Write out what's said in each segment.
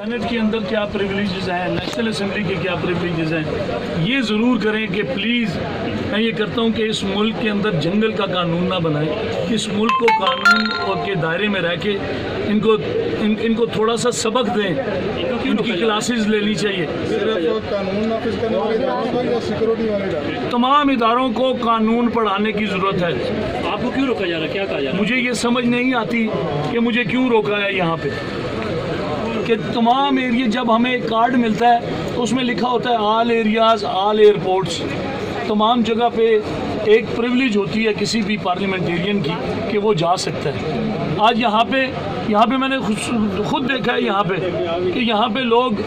Senate के अंदर क्या प्रिविलेजेस हैं, नेशनल असेंबली के क्या प्रिविलेजेस हैं, ये ज़रूर करें कि प्लीज़ मैं ये करता हूँ कि इस मुल्क के अंदर जंगल का कानून ना बनाएं। इस मुल्क को कानून और के दायरे में रह के इनको थोड़ा सा सबक दें, इनकी क्लासेस लेनी चाहिए। सिर्फ कानून नाफिज करने वाले इदारों का या सिक्योरिटी वाले इदारों? तमाम इदारों को कानून पढ़ाने की ज़रूरत है। आपको क्यों रोका जा रहा है, क्या कहा जा रहा है? मुझे ये समझ नहीं आती कि मुझे क्यों रोका है यहाँ पे, कि तमाम एरिया जब हमें एक कार्ड मिलता है तो उसमें लिखा होता है ऑल एरियाज़ ऑल एयरपोर्ट्स। तमाम जगह पे एक प्रिविलेज होती है किसी भी पार्लियामेंटेरियन की कि वो जा सकता है। आज यहाँ पे मैंने खुद देखा है यहाँ पे कि यहाँ पे लोग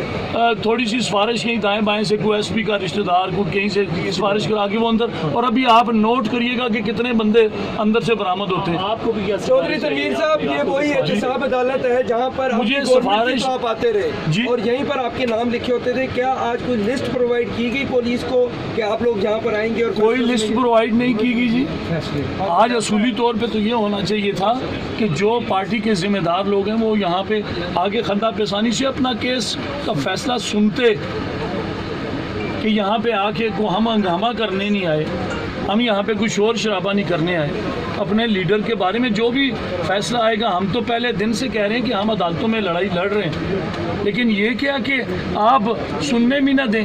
थोड़ी सी सिफारिश कहीं दाएं बाएं से कोई एसपी का रिश्तेदार को कहीं से सिफारिश करा के वो अंदर, और अभी आप नोट करिएगा कि कितने बंदे अंदर से बरामद होते हैं। आपको भी चौधरी तनवीर साहब, ये वही एहतसाब अदालत है जहाँ पर मुझे सिफारिश आप आते रहे जी, और यहीं पर आपके नाम लिखे होते थे। क्या आज कोई लिस्ट प्रोवाइड की गई पुलिस को कि आप लोग यहाँ पर आएंगे? और कोई लिस्ट प्रोवाइड नहीं की गई जी। आज असूली तौर पे तो ये होना चाहिए था कि जो पार्टी के जिम्मेदार लोग हैं वो यहाँ पे आगे खंदा पेशानी से अपना केस का फैसला सुनते, कि यहाँ पे आके को हम हंगामा करने नहीं आए, हम यहाँ पे कोई शोर शराबा नहीं करने आए। अपने लीडर के बारे में जो भी फैसला आएगा, हम तो पहले दिन से कह रहे हैं कि हम अदालतों में लड़ाई लड़ रहे हैं, लेकिन ये क्या कि आप सुनने भी ना दें।